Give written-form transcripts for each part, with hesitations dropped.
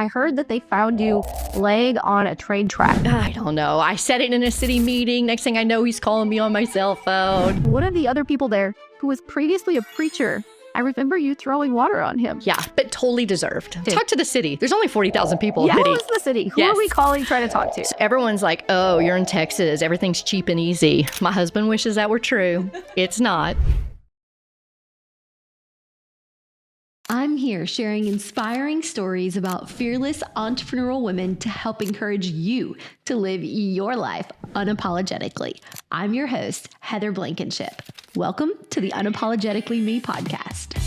I heard that they found you laying on a train track. I don't know. I said it in a city meeting. Next thing I know, he's calling me on my cell phone. One of the other people there, who was previously a preacher, I remember you throwing water on him. Yeah, but totally deserved. Talk to the city. There's only 40,000 people. Yeah, who is the city? Who are we calling, trying to talk to? So everyone's like, oh, you're in Texas. Everything's cheap and easy. My husband wishes that were true. It's not. I'm here sharing inspiring stories about fearless entrepreneurial women to help encourage you to live your life unapologetically. I'm your host, Heather Blankenship. Welcome to the Unapologetically Me Podcast.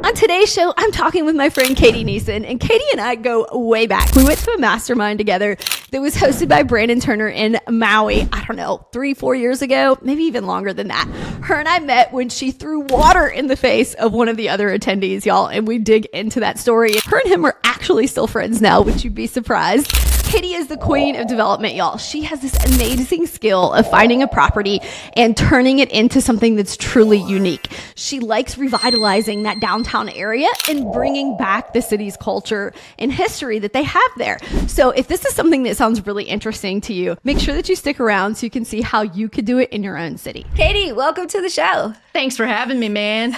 On today's show, I'm talking with my friend Katie Neason, and Katie and I go way back. We went to a mastermind together that was hosted by Bryan Turner in Maui, 3-4 years ago, maybe even longer than that. Her and I met when she threw water in the face of one of the other attendees, y'all, and we dig into that story. Her and him are actually still friends now, which you'd be surprised. Katie is the queen of development, y'all. She has this amazing skill of finding a property and turning it into something that's truly unique. She likes revitalizing that downtown area and bringing back the city's culture and history that they have there. So if this is something that sounds really interesting to you, make sure that you stick around so you can see how you could do it in your own city. Katie, welcome to the show. Thanks for having me, man.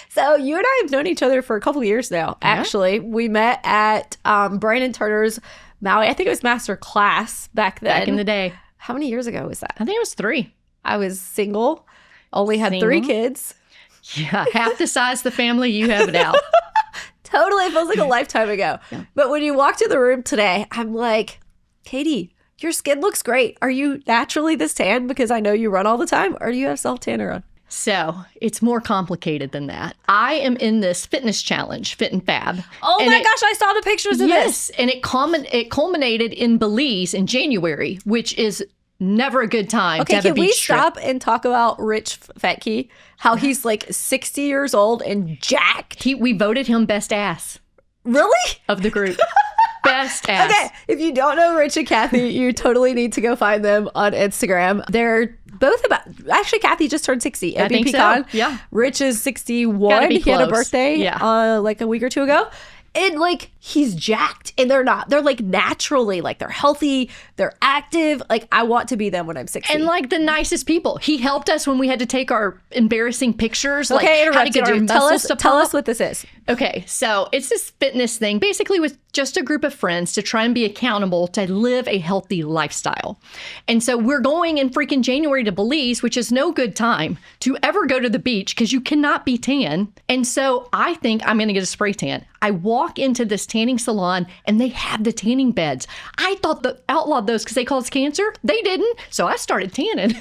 So you and I have known each other for a couple of years now. Yeah. Actually, we met at Bryan Turner's Maui. I think it was master class back then. Back in the day. How many years ago was that? I think it was 3. I was single, only had 3 kids. Yeah, half the size of the family you have now. Totally. It feels like a lifetime ago. Yeah. But when you walked in the room today, I'm like, Katie, your skin looks great. Are you naturally this tan because I know you run all the time, or do you have self-tanner on? So it's more complicated than that. I am in this fitness challenge, Fit and Fab. Oh my gosh, I saw the pictures of this. Yes, and it culminated in Belize in January, which is never a good time to have a beach trip. Can we stop and talk about Rich Fettke? How he's like 60 years old and jacked. We voted him best ass. Really? Of the group. Best ass. Okay, if you don't know Rich and Kathy, you totally need to go find them on Instagram. They're both actually, Kathy just turned 60 at BPCon. So. Yeah. Rich is 61. He had a birthday like a week or two ago. And like, he's jacked, and they're not. They're like naturally, like they're healthy, they're active. Like, I want to be them when I'm 60. And like the nicest people. He helped us when we had to take our embarrassing pictures. Okay, like how to get our muscles to tell us what this is. Okay, so it's this fitness thing, basically with just a group of friends to try and be accountable to live a healthy lifestyle. And so we're going in freaking January to Belize, which is no good time to ever go to the beach because you cannot be tan. And so I think I'm going to get a spray tan. I walk into this tanning salon and they have the tanning beds. I thought they outlawed those because they caused cancer. They didn't. So I started tanning.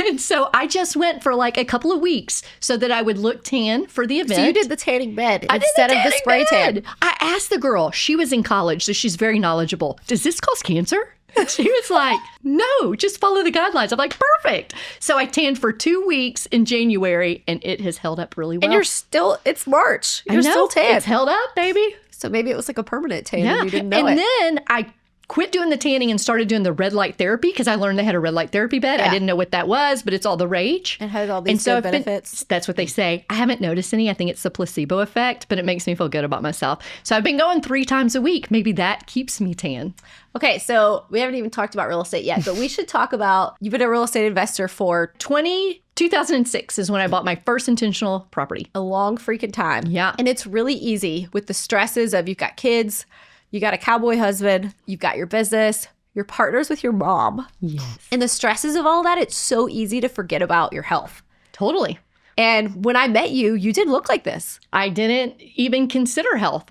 And so I just went for like a couple of weeks so that I would look tan for the event. So you did the tanning bed instead of the spray tan. I asked the girl, she was in college, so she's very knowledgeable. Does this cause cancer? She was like, no, just follow the guidelines. I'm like, perfect. So I tanned for 2 weeks in January, and it has held up really well. And it's March. You're still tan. It's held up, baby. So maybe it was like a permanent tan and you didn't know it. And then I quit doing the tanning and started doing the red light therapy because I learned they had a red light therapy bed. Yeah. I didn't know what that was, but it's all the rage. It has all these good benefits. That's what they say. I haven't noticed any. I think it's the placebo effect, but it makes me feel good about myself. So I've been going 3 times a week. Maybe that keeps me tan. Okay, so we haven't even talked about real estate yet, but we should talk about, you've been a real estate investor for 2006 is when I bought my first intentional property. A long freaking time. Yeah. And it's really easy with the stresses of you've got kids, you got a cowboy husband, you've got your business, your partner's with your mom. Yes. And the stresses of all that, it's so easy to forget about your health. Totally. And when I met you, you did look like this. I didn't even consider health.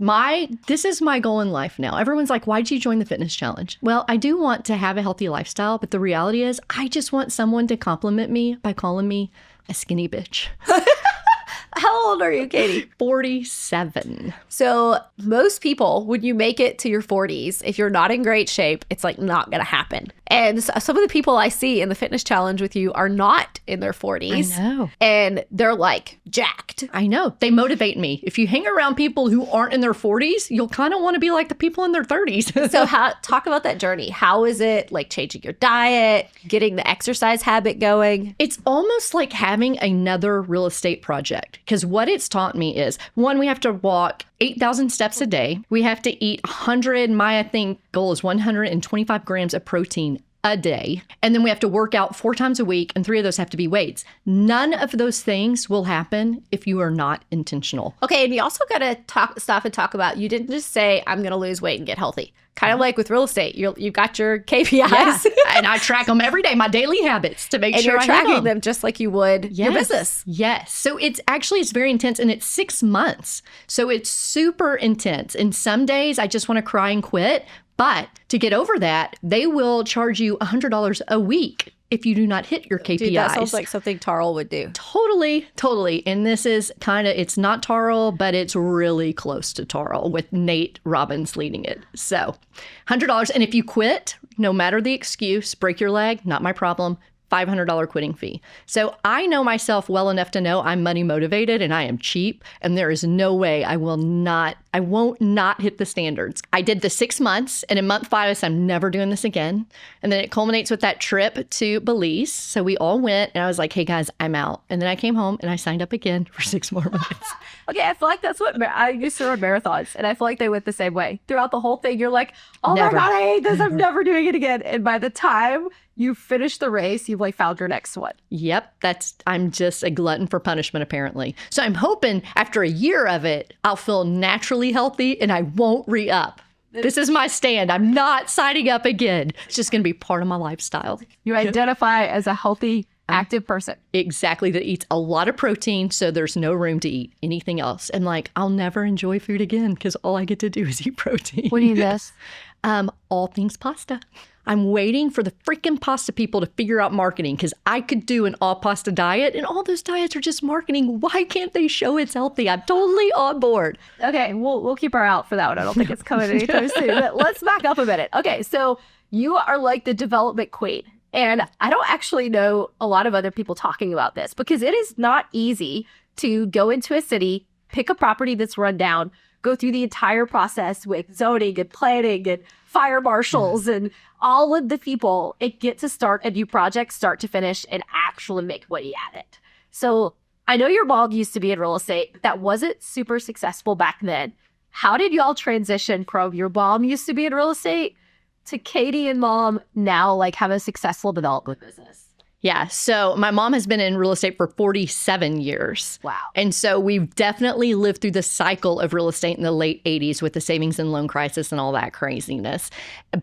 This is my goal in life now. Everyone's like, why'd you join the fitness challenge? Well, I do want to have a healthy lifestyle, but the reality is I just want someone to compliment me by calling me a skinny bitch. How old are you, Katie? 47. So most people, when you make it to your 40s, if you're not in great shape, it's like not going to happen. And some of the people I see in the fitness challenge with you are not in their 40s. I know. And they're like jacked. I know. They motivate me. If you hang around people who aren't in their 40s, you'll kind of want to be like the people in their 30s. So talk about that journey. How is it like changing your diet, getting the exercise habit going? It's almost like having another real estate project. project. Because what it's taught me is, one, we have to walk 8,000 steps a day. We have to eat 100, I think goal is 125 grams of protein a day. And then we have to work out 4 times a week, and 3 of those have to be weights. None of those things will happen if you are not intentional. Okay, and you also got to stop and talk about, you didn't just say, I'm going to lose weight and get healthy. Kind of like with real estate, you've got your KPIs. Yeah. And I track them every day, my daily habits, to make sure you're I tracking them just like you would your Yes. business. Yes. So it's very intense, and it's 6 months. So it's super intense. And some days I just want to cry and quit. But to get over that, they will charge you $100 a week if you do not hit your KPIs. Dude, that sounds like something Tarl would do. Totally. And this is it's not Tarl, but it's really close to Tarl, with Nate Robbins leading it. So $100. And if you quit, no matter the excuse, break your leg, not my problem, $500 quitting fee. So I know myself well enough to know I'm money motivated and I am cheap, and there is no way I won't not hit the standards. I did the 6 months, and in month 5 I said, I'm never doing this again. And then it culminates with that trip to Belize. So we all went, and I was like, hey guys, I'm out. And then I came home and I signed up again for 6 more months. Okay, I feel like that's what I used to run marathons, and I feel like they went the same way. Throughout the whole thing, you're like, oh Never. my God, I hate this. I'm never doing it again. And by the time you finish the race, you've like found your next one. Yep, I'm just a glutton for punishment, apparently. So I'm hoping after a year of it, I'll feel naturally healthy and I won't re-up. This is my stand. I'm not signing up again. It's just going to be part of my lifestyle. You identify as a healthy, active person. Exactly, that eats a lot of protein, so there's no room to eat anything else. And like, I'll never enjoy food again because all I get to do is eat protein. What do you miss? All things pasta. I'm waiting for the freaking pasta people to figure out marketing, because I could do an all pasta diet, and all those diets are just marketing. Why can't they show it's healthy? I'm totally on board. Okay, we'll keep our eye out for that one. I don't think it's coming anytime soon. But let's back up a minute. Okay, so you are like the development queen. And I don't actually know a lot of other people talking about this, because it is not easy to go into a city, pick a property that's run down, go through the entire process with zoning and planning and fire marshals and all of the people, and get to start a new project, start to finish, and actually make money at it. So I know your mom used to be in real estate, but that wasn't super successful back then. How did y'all transition from your mom used to be in real estate to Katie and mom now like have a successful development business? Yeah. So my mom has been in real estate for 47 years. Wow. And so we've definitely lived through the cycle of real estate in the late 80s with the savings and loan crisis and all that craziness.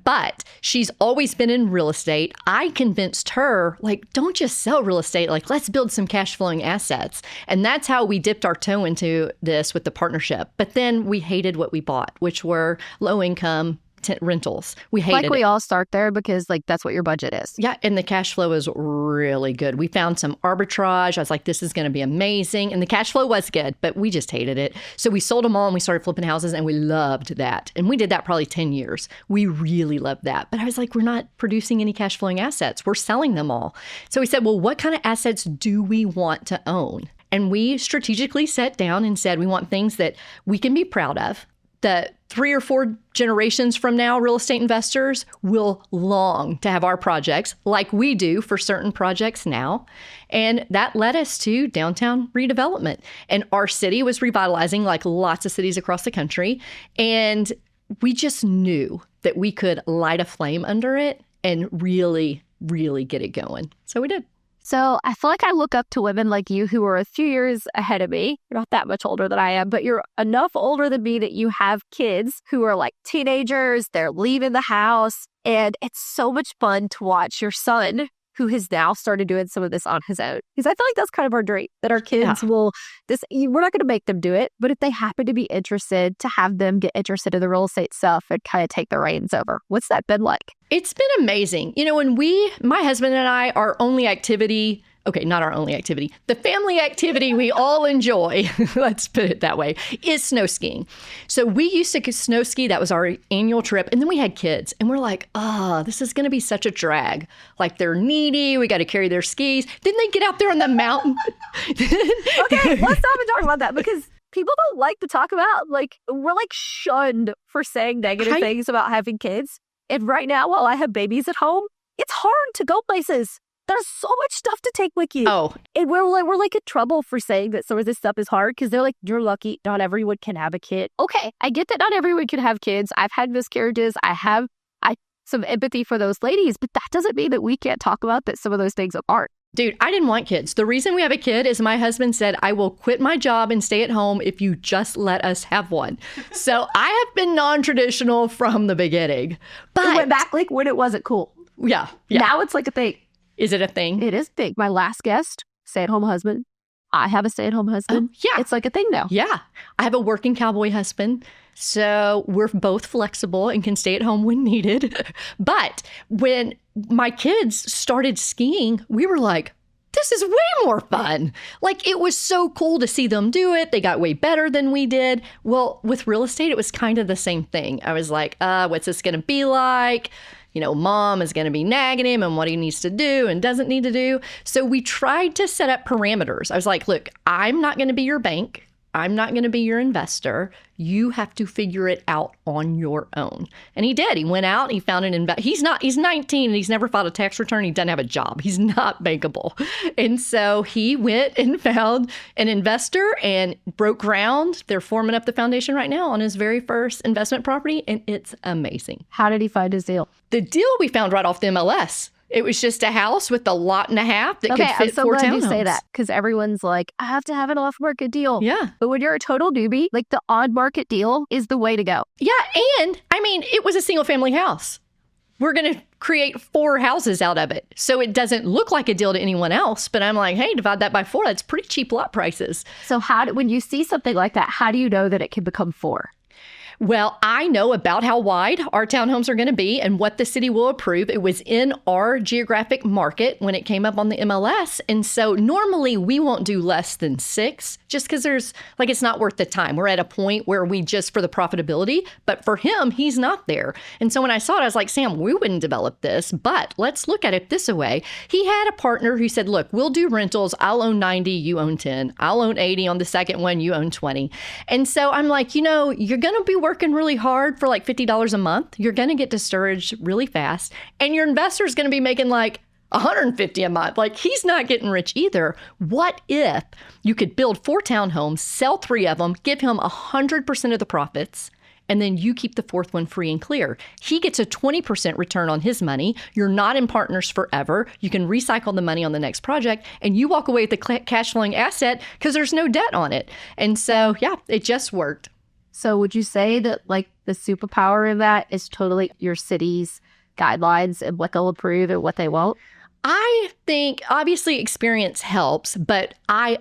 But she's always been in real estate. I convinced her, like, don't just sell real estate. Like, let's build some cash flowing assets. And that's how we dipped our toe into this with the partnership. But then we hated what we bought, which were low income rentals. We hated Like we it. all start there because like that's what your budget is. Yeah, and the cash flow is really good. We found some arbitrage. I was like, this is going to be amazing. And the cash flow was good, but we just hated it. So we sold them all and we started flipping houses, and we loved that. And we did that probably 10 years. We really loved that. But I was like, we're not producing any cash flowing assets. We're selling them all. So we said, well, what kind of assets do we want to own? And we strategically sat down and said, we want things that we can be proud of, that 3 or 4 generations from now, real estate investors will long to have our projects like we do for certain projects now. And that led us to downtown redevelopment. And our city was revitalizing like lots of cities across the country. And we just knew that we could light a flame under it and really, really get it going. So we did. So I feel like I look up to women like you who are a few years ahead of me. You're not that much older than I am, but you're enough older than me that you have kids who are like teenagers. They're leaving the house. And it's so much fun to watch your son, who has now started doing some of this on his own. Because I feel like that's kind of our dream, that our kids will, we're not going to make them do it, but if they happen to be interested, to have them get interested in the real estate stuff and kind of take the reins over. What's that been like? It's been amazing. You know, when my husband and I, our only activity, okay, not our only activity, the family activity we all enjoy, let's put it that way, is snow skiing. So we used to snow ski. That was our annual trip. And then we had kids and we're like, this is going to be such a drag. Like, they're needy. We got to carry their skis. Then they get out there on the mountain. Okay, let's stop and talk about that, because people don't like to talk about, like, we're like shunned for saying negative things about having kids. And right now, while I have babies at home, it's hard to go places. there's so much stuff to take with you. Oh, And we're like in trouble for saying that some of this stuff is hard because they're like, you're lucky. Not everyone can have a kid. Okay, I get that not everyone can have kids. I've had miscarriages. I have some empathy for those ladies, but that doesn't mean that we can't talk about that some of those things aren't. dude, I didn't want kids. The reason we have a kid is my husband said, I will quit my job and stay at home if you just let us have one. So I have been non-traditional from the beginning. But It went back like when it wasn't cool. Yeah. Now it's like a thing. Is it a thing? It is a thing. My last guest, stay-at-home husband. I have a stay-at-home husband. Yeah. It's like a thing now. Yeah. I have a working cowboy husband. So we're both flexible and can stay at home when needed. But when my kids started skiing, we were like, this is way more fun. Like, it was so cool to see them do it. They got way better than we did. Well, with real estate, it was kind of the same thing. I was like, what's this going to be like? You know, mom is going to be nagging him and what he needs to do and doesn't need to do. So we tried to set up parameters. I was like, look, I'm not going to be your bank. I'm not going to be your investor. You have to figure it out on your own. And he did. He went out, he found an investor. He's 19 and he's never filed a tax return. He doesn't have a job. He's not bankable. And so he went and found an investor and broke ground. They're forming up the foundation right now on his very first investment property. And it's amazing. How did he find his deal? The deal we found right off the MLS. It was just a house with a lot and a half that could fit I'm so 4 glad townhomes. you say that because everyone's like, I have to have an off-market deal. Yeah. But when you're a total newbie, like the on-market deal is the way to go. Yeah. And I mean, it was a single family house. We're going to create 4 houses out of it. So it doesn't look like a deal to anyone else. But I'm like, hey, divide that by 4. That's pretty cheap lot prices. So when you see something like that, how do you know that it can become 4? Well, I know about how wide our townhomes are going to be and what the city will approve. It was in our geographic market when it came up on the MLS. And so normally we won't do less than 6 just because it's not worth the time. We're at a point where we just for the profitability, but for him, he's not there. And so when I saw it, I was like, Sam, we wouldn't develop this, but let's look at it this way. He had a partner who said, look, we'll do rentals. I'll own 90, you own 10. I'll own 80 on the second one, you own 20. And so I'm like, you're going to be working really hard for like $50 a month. You're going to get discouraged really fast. And your investor's going to be making like $150 a month. Like, he's not getting rich either. What if you could build 4 townhomes, sell 3 of them, give him 100% of the profits, and then you keep the 4th one free and clear? He gets a 20% return on his money. You're not in partners forever. You can recycle the money on the next project, and you walk away with the cash flowing asset because there's no debt on it. And so, yeah, it just worked. So would you say that like the superpower in that is totally your city's guidelines and what they'll approve and what they won't? I think obviously experience helps, but I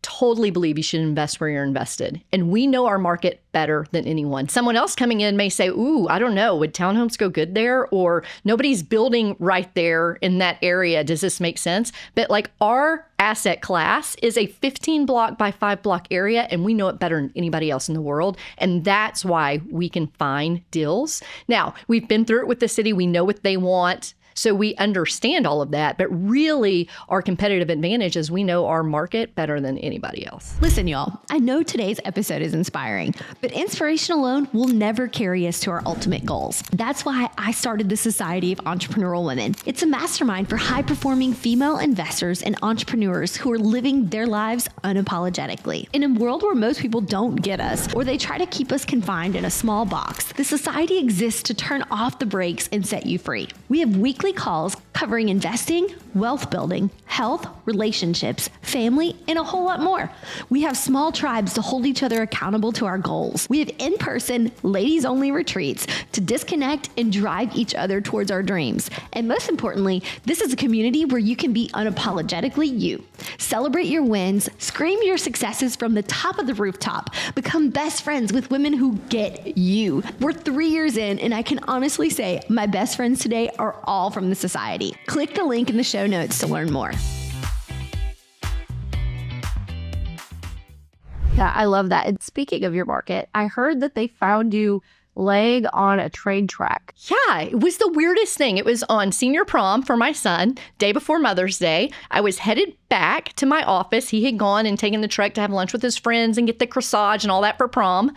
totally believe you should invest where you're invested. And we know our market better than anyone. Someone else coming in may say, ooh, I don't know, would townhomes go good there? Or nobody's building right there in that area. Does this make sense? But like our asset class is a 15 block by 5 block area, and we know it better than anybody else in the world. And that's why we can find deals. Now, we've been through it with the city. We know what they want. So we understand all of that, but really our competitive advantage is we know our market better than anybody else. Listen, y'all, I know today's episode is inspiring, but inspiration alone will never carry us to our ultimate goals. That's why I started the Society of Entrepreneurial Women. It's a mastermind for high-performing female investors and entrepreneurs who are living their lives unapologetically. In a world where most people don't get us, or they try to keep us confined in a small box, the Society exists to turn off the brakes and set you free. We have weekly calls covering investing, wealth building, health, relationships, family, and a whole lot more. We have small tribes to hold each other accountable to our goals. We have in-person, ladies-only retreats to disconnect and drive each other towards our dreams. And most importantly, this is a community where you can be unapologetically you. Celebrate your wins, scream your successes from the top of the rooftop, become best friends with women who get you. We're 3 years in, and I can honestly say my best friends today are all from the Society. Click the link in the show notes to learn more. Yeah, I love that. And speaking of your market, I heard that they found you laying on a train track. Yeah, it was the weirdest thing. It was on senior prom for my son, day before Mother's Day. I was headed back to my office. He had gone and taken the trek to have lunch with his friends and get the corsage and all that for prom.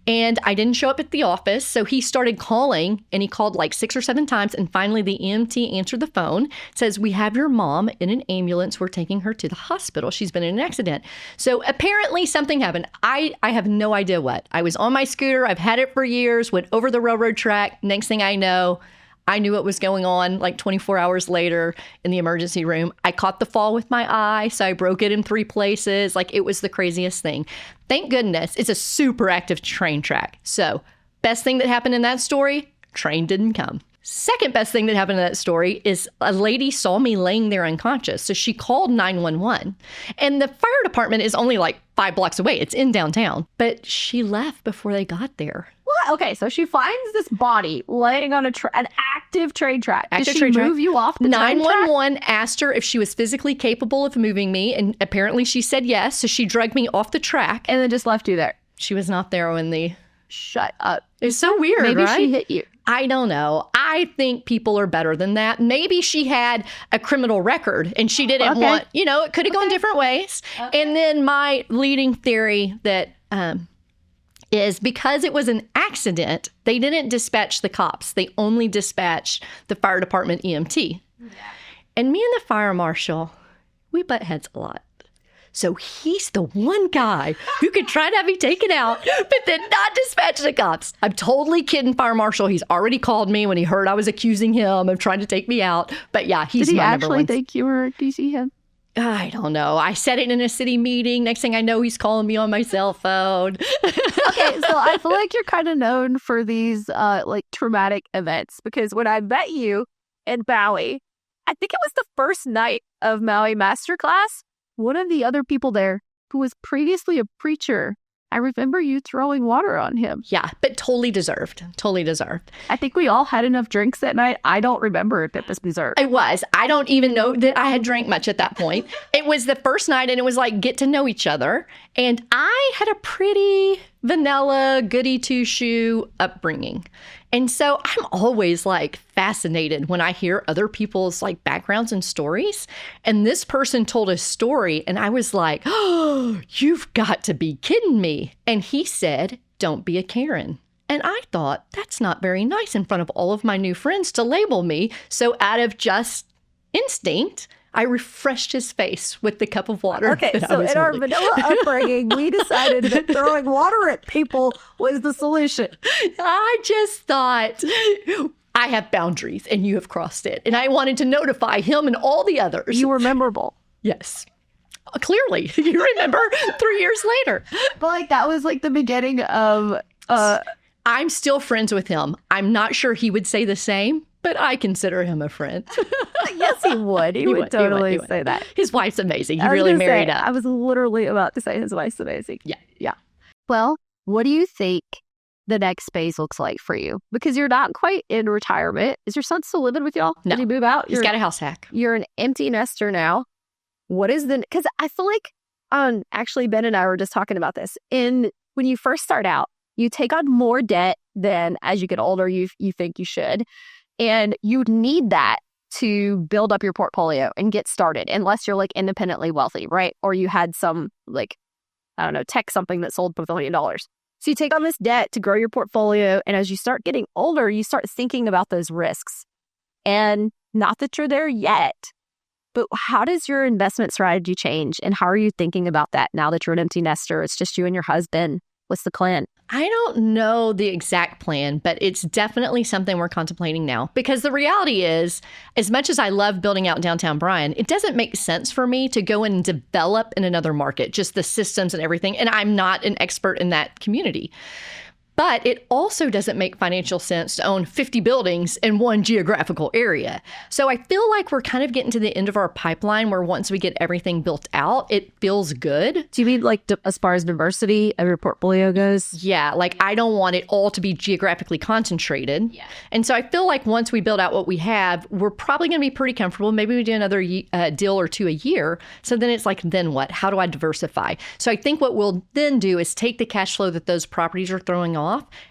And I didn't show up at the office. So he started calling, and he called like 6 or 7 times. And finally, the EMT answered the phone, says, "We have your mom in an ambulance. We're taking her to the hospital. She's been in an accident." So apparently something happened. I have no idea what. I was on my scooter. I've had it for years, went over the railroad track. Next thing I know, I knew what was going on like 24 hours later in the emergency room. I caught the fall with my eye, so I broke it in 3 places. Like, it was the craziest thing. Thank goodness it's a super active train track. So best thing that happened in that story, train didn't come. Second best thing that happened in that story is a lady saw me laying there unconscious. So she called 911. And the fire department is only like 5 blocks away. It's in downtown. But she left before they got there. What? Okay, so she finds this body laying on an active train track. Did she move you off the train track? 911 asked her if she was physically capable of moving me, and apparently she said yes. So she dragged me off the track. And then just left you there. She was not there when the... Shut up. It's so weird, Maybe right? she hit you. I don't know. I think people are better than that. Maybe she had a criminal record and she didn't want, it could have gone different ways. Okay. And then my leading theory that is because it was an accident, they didn't dispatch the cops. They only dispatched the fire department EMT. Yeah. And me and the fire marshal, we butt heads a lot. So he's the one guy who could try to have me taken out, but then not dispatch the cops. I'm totally kidding, Fire Marshal. He's already called me when he heard I was accusing him of trying to take me out. But yeah, he's my number one. Did he actually think you were accusing him? I don't know. I said it in a city meeting. Next thing I know, he's calling me on my cell phone. Okay, so I feel like you're kind of known for these traumatic events, because when I met you in Maui, I think it was the first night of Maui Masterclass. One of the other people there who was previously a preacher, I remember you throwing water on him. Yeah, but totally deserved. Totally deserved. I think we all had enough drinks that night. I don't remember if it was deserved. It was. I don't even know that I had drank much at that point. It was the first night, and it was like get to know each other. And I had a pretty vanilla, goody two-shoe upbringing. And so I'm always like fascinated when I hear other people's like backgrounds and stories. And this person told a story and I was like, "Oh, you've got to be kidding me." And he said, "Don't be a Karen." And I thought, that's not very nice in front of all of my new friends to label me. So out of just instinct, I refreshed his face with the cup of water. Okay, so in our vanilla upbringing, we decided that throwing water at people was the solution. I just thought, I have boundaries and you have crossed it. And I wanted to notify him and all the others. You were memorable. Yes. Clearly, you remember 3 years later. But that was the beginning of... I'm still friends with him. I'm not sure he would say the same, but I consider him a friend. Yes, he would. He would totally say that. His wife's amazing. He really married up. I was literally about to say his wife's amazing. Yeah. Well, what do you think the next phase looks like for you? Because you're not quite in retirement. Is your son still living with y'all? No. Did he move out? He's got a house hack. You're an empty nester now. What is because I feel like, actually, Ben and I were just talking about this. When you first start out, you take on more debt than as you get older, you think you should. And you need that to build up your portfolio and get started, unless you're independently wealthy, right? Or you had some tech something that sold for $1 million. So you take on this debt to grow your portfolio. And as you start getting older, you start thinking about those risks. And not that you're there yet, but how does your investment strategy change? And how are you thinking about that now that you're an empty nester? It's just you and your husband. What's the plan? I don't know the exact plan, but it's definitely something we're contemplating now. Because the reality is, as much as I love building out downtown Bryan, it doesn't make sense for me to go and develop in another market, just the systems and everything. And I'm not an expert in that community. But it also doesn't make financial sense to own 50 buildings in one geographical area. So I feel like we're kind of getting to the end of our pipeline where once we get everything built out, it feels good. Do you mean as far as diversity of your portfolio goes? Yeah, I don't want it all to be geographically concentrated. Yeah. And so I feel like once we build out what we have, we're probably going to be pretty comfortable. Maybe we do another deal or two a year. So then it's then what? How do I diversify? So I think what we'll then do is take the cash flow that those properties are throwing off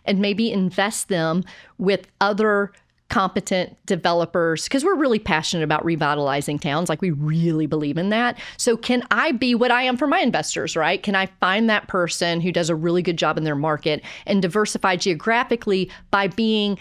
and maybe invest them with other competent developers, because we're really passionate about revitalizing towns. Like, we really believe in that. So can I be what I am for my investors, right? Can I find that person who does a really good job in their market and diversify geographically by being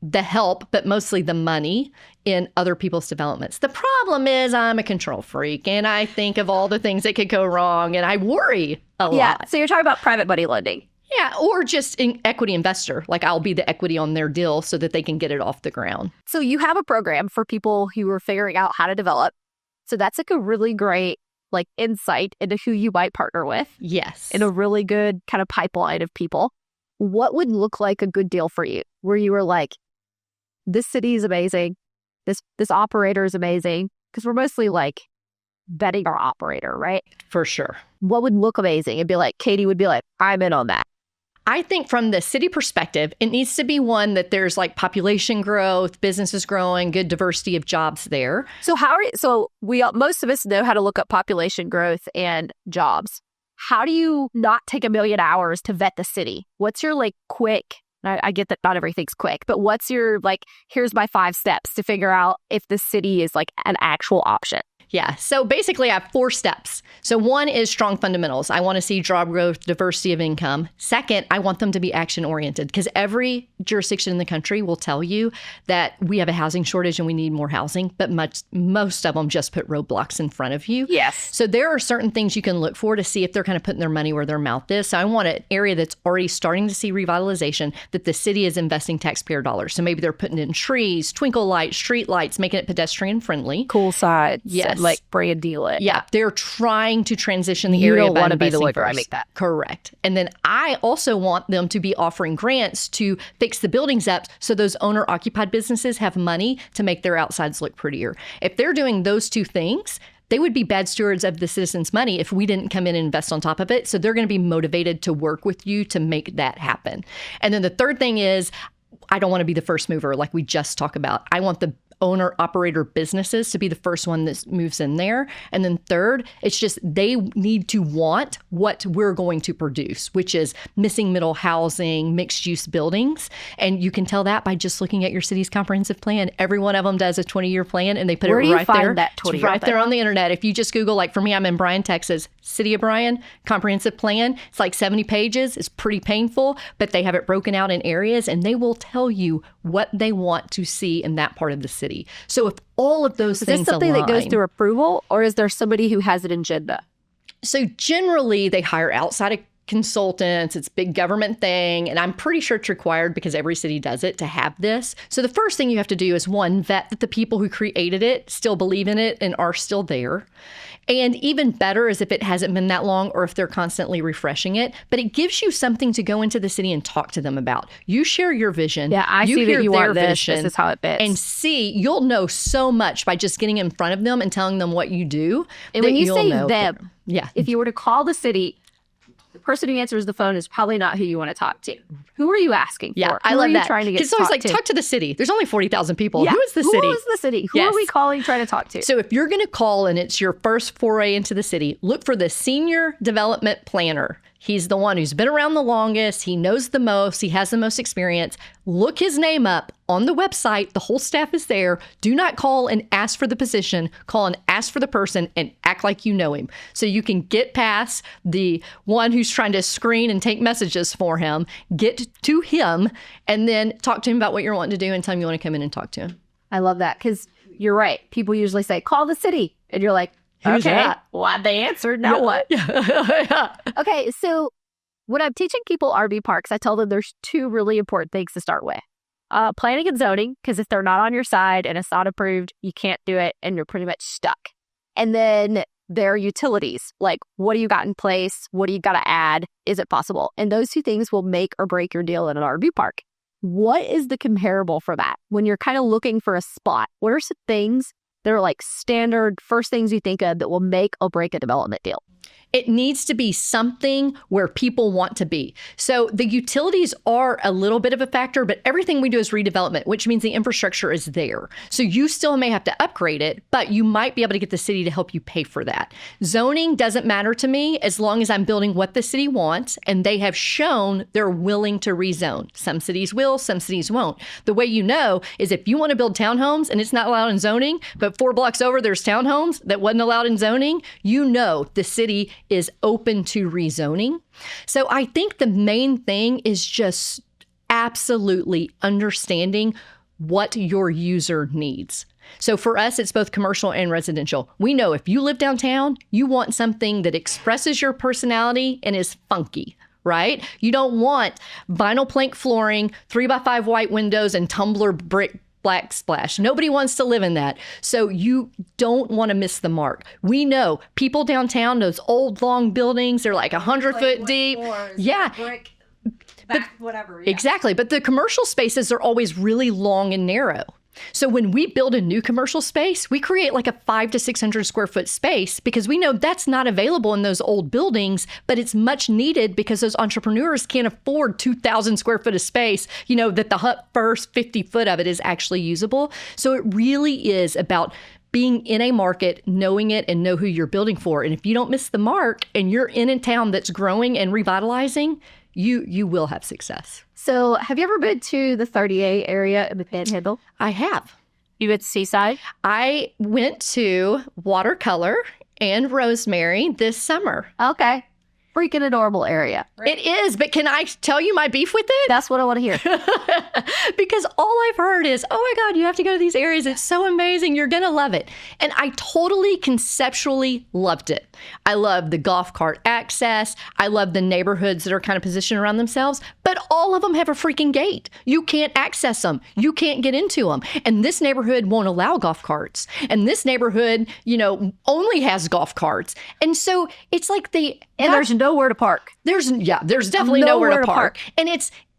the help, but mostly the money in other people's developments? The problem is I'm a control freak and I think of all the things that could go wrong and I worry a lot. So you're talking about private money lending. Yeah, or just an equity investor. Like, I'll be the equity on their deal so that they can get it off the ground. So you have a program for people who are figuring out how to develop. So that's like a really great like insight into who you might partner with. Yes. In a really good kind of pipeline of people. What would look like a good deal for you where you were like, this city is amazing. This operator is amazing. Because we're mostly like vetting our operator, right? For sure. What would look amazing? It'd be like, Katie would be like, I'm in on that. I think from the city perspective, it needs to be one that there's like population growth, businesses growing, good diversity of jobs there. So most of us know how to look up population growth and jobs. How do you not take 1 million hours to vet the city? What's your like quick, I get that not everything's quick, but what's your like, here's my 5 steps to figure out if the city is like an actual option? Yeah. So basically, I have 4 steps. So 1 is strong fundamentals. I want to see job growth, diversity of income. 2nd, I want them to be action oriented, because every jurisdiction in the country will tell you that we have a housing shortage and we need more housing, but most of them just put roadblocks in front of you. Yes. So there are certain things you can look for to see if they're kind of putting their money where their mouth is. So I want an area that's already starting to see revitalization, that the city is investing taxpayer dollars. So maybe they're putting in trees, twinkle lights, street lights, making it pedestrian friendly. Cool sides. Yes. Like brand deal it. Yeah. They're trying to transition the You area. don't by want to be the investing looker. I first. make that. Correct. And then I also want them to be offering grants to fix the buildings up so those owner-occupied businesses have money to make their outsides look prettier. If they're doing those 2 things, they would be bad stewards of the citizens' money if we didn't come in and invest on top of it. So they're going to be motivated to work with you to make that happen. And then the third thing is, I don't want to be the first mover like we just talked about. I want the owner-operator businesses to be the first one that moves in there. And then third, it's just they need to want what we're going to produce, which is missing middle housing, mixed-use buildings. And you can tell that by just looking at your city's comprehensive plan. Every one of them does a 20-year plan, and they put Where it do you right find there. that 20-year It's right plan? there on the internet. If you just Google, like for me, I'm in Bryan, Texas, City of Bryan, comprehensive plan. It's like 70 pages. It's pretty painful, but they have it broken out in areas, and they will tell you what they want to see in that part of the city. So if all of those things Is this something align, that goes through approval, or is there somebody who has an agenda? So generally they hire outside consultants. It's a big government thing. And I'm pretty sure it's required because every city does it to have this. So the first thing you have to do is 1, vet that the people who created it still believe in it and are still there. And even better is if it hasn't been that long or if they're constantly refreshing it. But it gives you something to go into the city and talk to them about. You share your vision. Yeah, I see that you want this. This is how it fits. And you'll know so much by just getting in front of them and telling them what you do. And when you say them, yeah. If you were to call the city, the person who answers the phone is probably not who you want to talk to. Who are you asking for? Yeah, I who love are you that. trying to get It's always like, to? talk to the city. There's only 40,000 people. Yeah. Who is the city? Who is the city? Who Yes. are we calling, trying to talk to? So if you're going to call and it's your first foray into the city, look for the senior development planner. He's the one who's been around the longest. He knows the most. He has the most experience. Look his name up on the website. The whole staff is there. Do not call and ask for the position. Call and ask for the person and act like you know him. So you can get past the one who's trying to screen and take messages for him, get to him, and then talk to him about what you're wanting to do and tell him you want to come in and talk to him. I love that because you're right. People usually say, call the city. And you're like, Who's okay, that? well, they answered. Now what? Yeah. Okay, so when I'm teaching people RV parks, I tell them there's 2 really important things to start with. Planning and zoning, because if they're not on your side and it's not approved, you can't do it and you're pretty much stuck. And then their utilities, like what do you got in place? What do you got to add? Is it possible? And those 2 things will make or break your deal in an RV park. What is the comparable for that? When you're kind of looking for a spot, what are some things that are like standard first things you think of that will make or break a development deal? It needs to be something where people want to be. So the utilities are a little bit of a factor, but everything we do is redevelopment, which means the infrastructure is there. So you still may have to upgrade it, but you might be able to get the city to help you pay for that. Zoning doesn't matter to me as long as I'm building what the city wants, and they have shown they're willing to rezone. Some cities will, some cities won't. The way you know is if you want to build townhomes and it's not allowed in zoning, but 4 blocks over there's townhomes that wasn't allowed in zoning, you know the city is open to rezoning. So I think the main thing is just absolutely understanding what your user needs. So for us, it's both commercial and residential. We know if you live downtown, you want something that expresses your personality and is funky, right? You don't want vinyl plank flooring, 3x5 white windows, and tumbler brick black splash. Nobody wants to live in that. So you don't want to miss the mark. We know people downtown, those old long buildings, they're like 100-foot deep. Yeah. Brick, back, whatever. Yeah. Exactly. But the commercial spaces are always really long and narrow. So when we build a new commercial space, we create like a 500 to 600 square foot space because we know that's not available in those old buildings, but it's much needed because those entrepreneurs can't afford 2,000 square foot of space, that the first 50 foot of it is actually usable. So it really is about being in a market, knowing it, and know who you're building for. And if you don't miss the mark and you're in a town that's growing and revitalizing, you will have success. So have you ever been to the 30A area in the Panhandle? I have. You went to Seaside? I went to Watercolor and Rosemary this summer. Okay. Freaking adorable area. It is, but can I tell you my beef with it? That's what I want to hear. Because all I've heard is, oh my God, you have to go to these areas. It's so amazing. You're going to love it. And I totally conceptually loved it. I love the golf cart access. I love the neighborhoods that are kind of positioned around themselves, but all of them have a freaking gate. You can't access them. You can't get into them. And this neighborhood won't allow golf carts. And this neighborhood, only has golf carts. And so it's like there's nowhere to park. There's definitely nowhere to park. And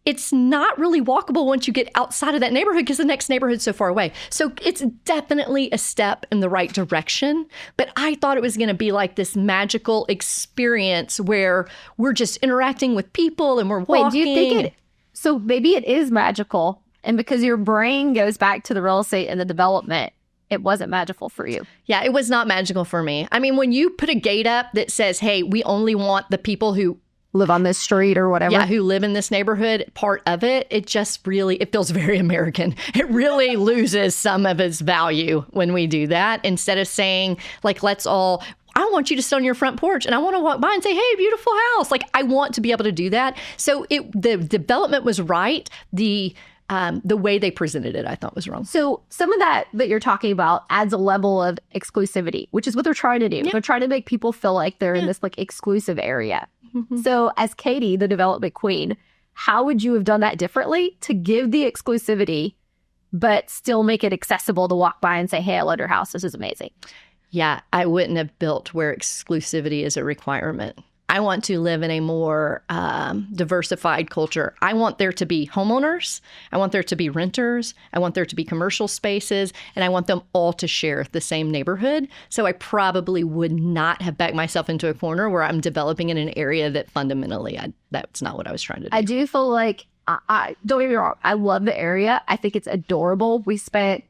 it's not really walkable once you get outside of that neighborhood because the next neighborhood's so far away. So it's definitely a step in the right direction. But I thought it was going to be like this magical experience where we're just interacting with people and we're walking. Wait, do you think so maybe it is magical, and because your brain goes back to the real estate and the development, it wasn't magical for you. Yeah, it was not magical for me. I mean, when you put a gate up that says, hey, we only want the people who live on this street or whatever. Yeah, who live in this neighborhood, part of it, it feels very American. It really loses some of its value when we do that. Instead of saying, like, I want you to sit on your front porch and I want to walk by and say, hey, beautiful house. Like, I want to be able to do that. So the development was right. The way they presented it, I thought was wrong. So some of that you're talking about adds a level of exclusivity, which is what they're trying to do. Yeah. They're trying to make people feel like they're in this exclusive area. Mm-hmm. So as Katie, the development queen, how would you have done that differently to give the exclusivity, but still make it accessible to walk by and say, hey, I love your house. This is amazing. Yeah, I wouldn't have built where exclusivity is a requirement. I want to live in a more diversified culture. I want there to be homeowners. I want there to be renters. I want there to be commercial spaces. And I want them all to share the same neighborhood. So I probably would not have backed myself into a corner where I'm developing in an area that fundamentally, that's not what I was trying to do. I do feel like, don't get me wrong, I love the area. I think it's adorable. We spent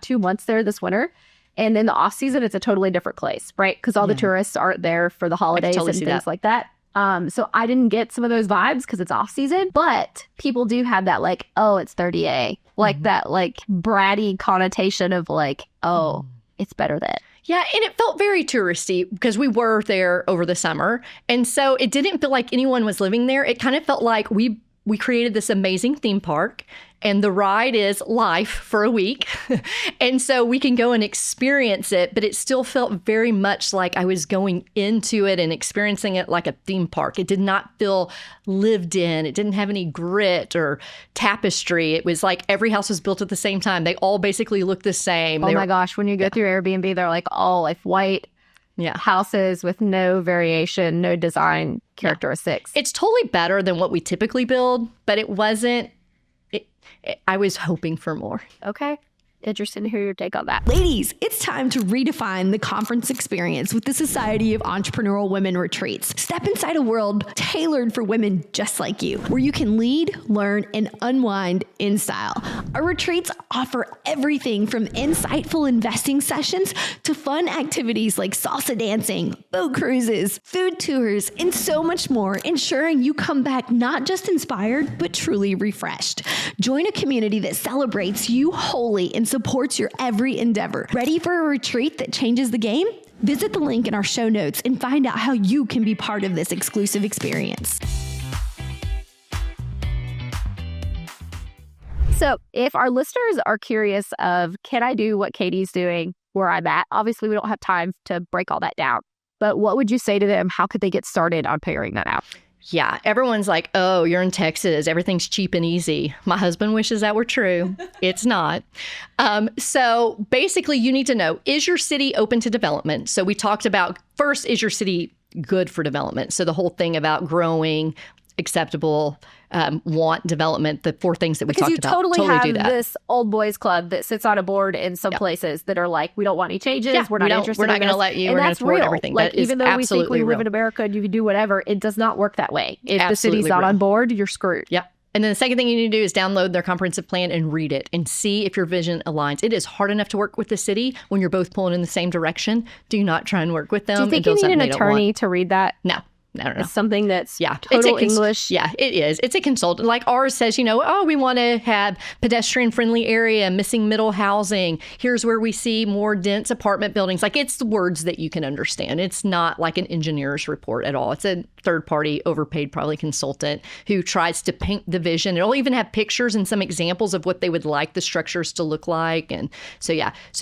2 months there this winter. And in the off season, it's a totally different place, right? Because all the tourists aren't there for the holidays and things like that. So I didn't get some of those vibes because it's off season. But people do have that it's 30A. That bratty connotation of it's better than. Yeah, and it felt very touristy because we were there over the summer. And so it didn't feel like anyone was living there. It kind of felt like we created this amazing theme park, and the ride is life for a week. And so we can go and experience it, but it still felt very much like I was going into it and experiencing it like a theme park. It did not feel lived in. It didn't have any grit or tapestry. It was like every house was built at the same time. They all basically looked the same. Oh my gosh, when you go through Airbnb, they're all white houses with no variation, no design characteristics. It's totally better than what we typically build, but it wasn't. I was hoping for more. Okay. interested to hear your take on that. Ladies, it's time to redefine the conference experience with the Society of Entrepreneurial Women Retreats. Step inside a world tailored for women just like you, where you can lead, learn, and unwind in style. Our retreats offer everything from insightful investing sessions to fun activities like salsa dancing, boat cruises, food tours, and so much more, ensuring you come back not just inspired, but truly refreshed. Join a community that celebrates you wholly and supports your every endeavor. Ready for a retreat that changes the game? Visit the link in our show notes and find out how you can be part of this exclusive experience. So if our listeners are curious of, can I do what Katie's doing where I'm at? Obviously, we don't have time to break all that down. But what would you say to them? How could they get started on figuring that out? Yeah, everyone's like, oh, you're in Texas. Everything's cheap and easy. My husband wishes that were true. It's not. So basically, you need to know, is your city open to development? So we talked about, first, is your city good for development? So the whole thing about growing, acceptable, want development, the 4 things that we talked about. Because you totally do have that. this old boys club that sits on a board in some places that are like, we don't want any changes. We're not interested We're not in going to this. let you. And We're going to that's thwart real. everything. Like, That is even though we think we absolutely live in real. America and you can do whatever, it does not work that way. If the Absolutely city's not real. on board, you're screwed. Yep. And then the second thing you need to do is download their comprehensive plan and read it and see if your vision aligns. It is hard enough to work with the city when you're both pulling in the same direction. Do not try and work with them. Do you think you need an attorney to read that? No. It's something that's total English. Yeah, it is. It's a consultant. Like ours says, we want to have pedestrian-friendly area, missing middle housing. Here's where we see more dense apartment buildings. Like, it's the words that you can understand. It's not like an engineer's report at all. It's a third-party, overpaid, probably consultant who tries to paint the vision. It'll even have pictures and some examples of what they would like the structures to look like. And so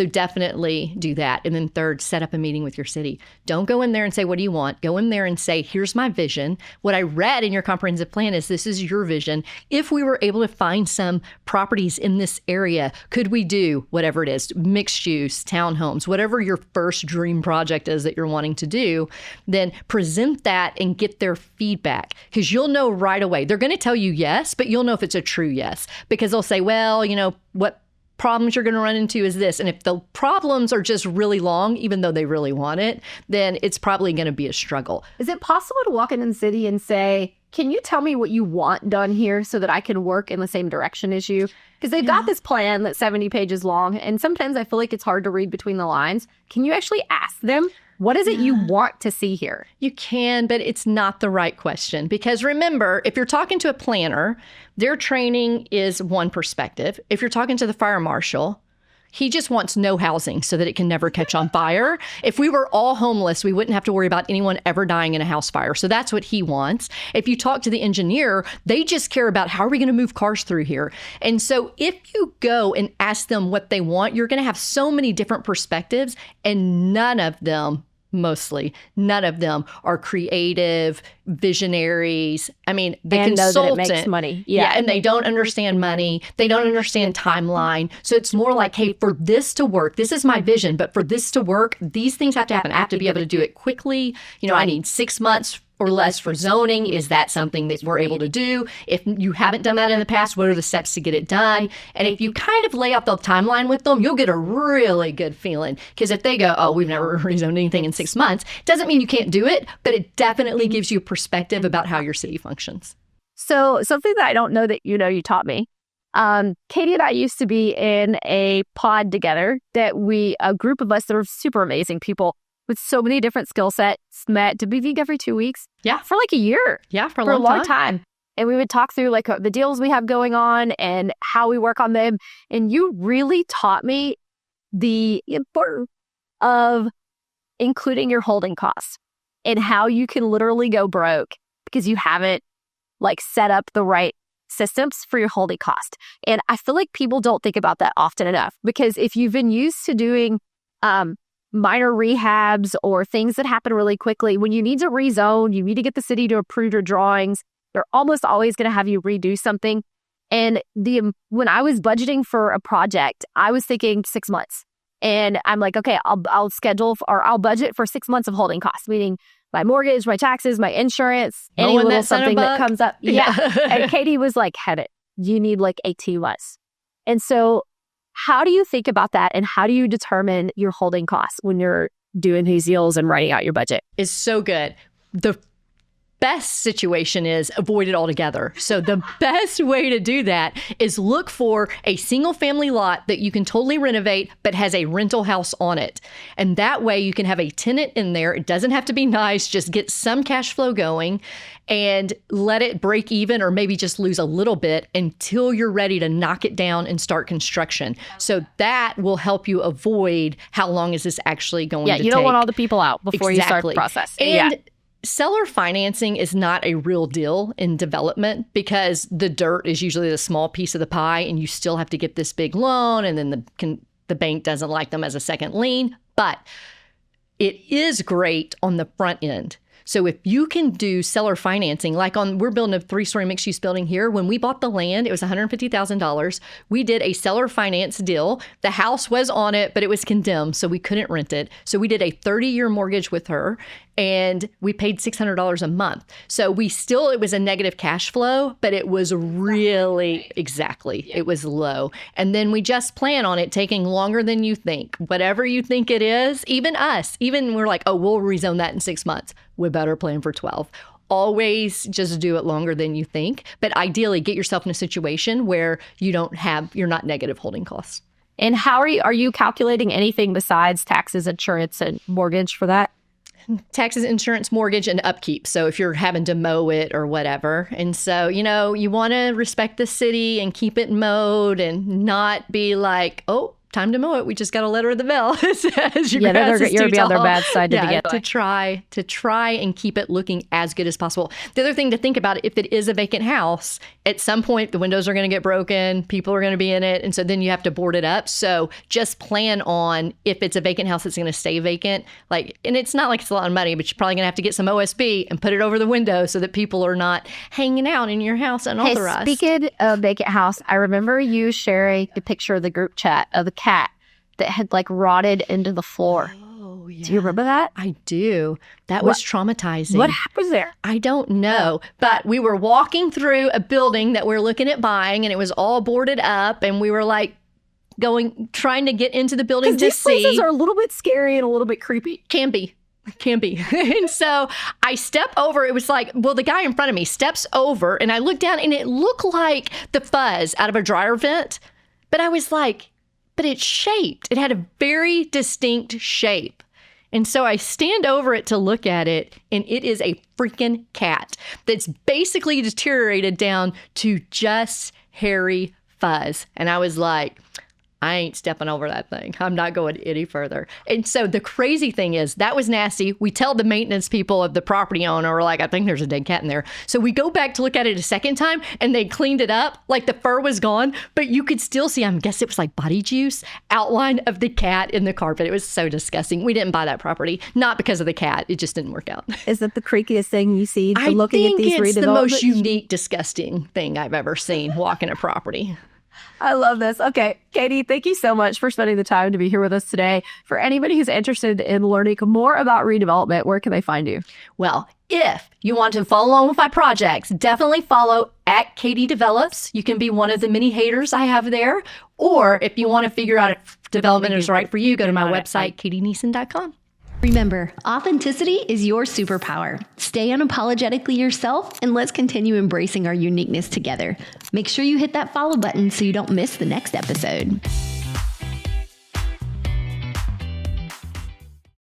definitely do that. And then third, set up a meeting with your city. Don't go in there and say, what do you want? Go in there and say, here's my vision. What I read in your comprehensive plan is this is your vision. If we were able to find some properties in this area, could we do whatever it is, mixed use, townhomes, whatever your first dream project is that you're wanting to do, then present that and get their feedback, because you'll know right away. They're going to tell you yes, but you'll know if it's a true yes, because they'll say, well, what problems you're going to run into is this. And if the problems are just really long, even though they really want it, then it's probably going to be a struggle. Is it possible to walk in the city and say, can you tell me what you want done here so that I can work in the same direction as you? Because they've got this plan that's 70 pages long. And sometimes I feel like it's hard to read between the lines. Can you actually ask them, what is it you want to see here? You can, but it's not the right question. Because remember, if you're talking to a planner, their training is one perspective. If you're talking to the fire marshal, he just wants no housing so that it can never catch on fire. If we were all homeless, we wouldn't have to worry about anyone ever dying in a house fire. So that's what he wants. If you talk to the engineer, they just care about how are we going to move cars through here. And so if you go and ask them what they want, you're going to have so many different perspectives, and none of them are creative visionaries. I mean, the and consultant know that it makes money. Yeah, and they don't understand money. They don't understand timeline. So it's more like, hey, for this to work, this is my vision, but for this to work, these things have to happen. I have to be able to do it quickly. I need 6 months or less for zoning. Is that something that we're able to do? If you haven't done that in the past, what are the steps to get it done? And if you kind of lay out the timeline with them, you'll get a really good feeling. Because if they go, oh, we've never rezoned anything in 6 months, it doesn't mean you can't do it, but it definitely gives you a perspective about how your city functions. So something that I don't know that you taught me. Katie and I used to be in a pod together a group of us that are super amazing people with so many different skill sets met to meet every 2 weeks. Yeah. For like a year. Yeah, for a long long time. And we would talk through like the deals we have going on and how we work on them. And you really taught me the importance of including your holding costs and how you can literally go broke because you haven't like set up the right systems for your holding cost. And I feel like people don't think about that often enough, because if you've been used to doing minor rehabs or things that happen really quickly, when you need to rezone, you need to get the city to approve your drawings, they're almost always going to have you redo something. And when I was budgeting for a project, I was thinking 6 months. And I'm like, okay, I'll budget for 6 months of holding costs, meaning my mortgage, my taxes, my insurance, any little something that comes up. Yeah. And Katie was like, you need like 18 months. And so How do you think about that? And how do you determine your holding costs when you're doing these deals and writing out your budget? It's so good. The best situation is avoid it altogether. So the best way to do that is look for a single family lot that you can totally renovate, but has a rental house on it. And that way you can have a tenant in there. It doesn't have to be nice. Just get some cash flow going and let it break even, or maybe just lose a little bit until you're ready to knock it down and start construction. So that will help you avoid how long is this actually going to take. Yeah, you don't want all the people out before you start the process. And seller financing is not a real deal in development because the dirt is usually the small piece of the pie, and you still have to get this big loan, and then the bank doesn't like them as a second lien. But it is great on the front end. So if you can do seller financing, like we're building a 3-story mixed-use building here. When we bought the land, it was $150,000. We did a seller finance deal. The house was on it, but it was condemned, so we couldn't rent it. So we did a 30-year mortgage with her, and we paid $600 a month. So it was a negative cash flow, but it was really, it was low. And then we just plan on it taking longer than you think. Whatever you think it is, even we're like, oh, we'll rezone that in 6 months. We better plan for 12. Always just do it longer than you think. But ideally, get yourself in a situation where you're not negative holding costs. And how are you calculating anything besides taxes, insurance, and mortgage for that? Taxes, insurance, mortgage, and upkeep. So if you're having to mow it or whatever. And so, you want to respect the city and keep it mowed and not be like, oh, time to mow it. We just got a letter in the mail. It says your grass is you're too be on their tall. bad side to begin with. To try and keep it looking as good as possible. The other thing to think about, if it is a vacant house, at some point the windows are going to get broken, people are going to be in it, and so then you have to board it up. So just plan on, if it's a vacant house that's going to stay vacant, and it's not like it's a lot of money, but you're probably going to have to get some OSB and put it over the window so that people are not hanging out in your house unauthorized. Hey, speaking of vacant house, I remember you sharing the picture of the group chat of the cat that had rotted into the floor. Oh, yeah. Do you remember that? I do. That was traumatizing. What happened there? I don't know. But we were walking through a building that we're looking at buying, and it was all boarded up, and we were trying to get into the building to these see. Places are a little bit scary and a little bit creepy. Can be. And so I step over. It was the guy in front of me steps over, and I look down, and it looked like the fuzz out of a dryer vent. But I was like, but it's shaped. It had a very distinct shape. And so I stand over it to look at it, and it is a freaking cat that's basically deteriorated down to just hairy fuzz. And I was like, I ain't stepping over that thing. I'm not going any further. And so the crazy thing is, that was nasty. We tell the maintenance people of the property owner, we're like, I think there's a dead cat in there. So we go back to look at it a second time, and they cleaned it up. The fur was gone, but you could still see, I guess it was body juice, outline of the cat in the carpet. It was so disgusting. We didn't buy that property, not because of the cat. It just didn't work out. Is that the creakiest thing you see looking at these redevelopments? I think it's the most unique, disgusting thing I've ever seen walking a property. I love this. Okay, Katie, thank you so much for spending the time to be here with us today. For anybody who's interested in learning more about redevelopment, where can they find you? Well, if you want to follow along with my projects, definitely follow at Katie Develops. You can be one of the many haters I have there. Or if you want to figure out if development is right for you, go to my website, katieneason.com. Remember, authenticity is your superpower. Stay unapologetically yourself, and let's continue embracing our uniqueness together. Make sure you hit that follow button so you don't miss the next episode.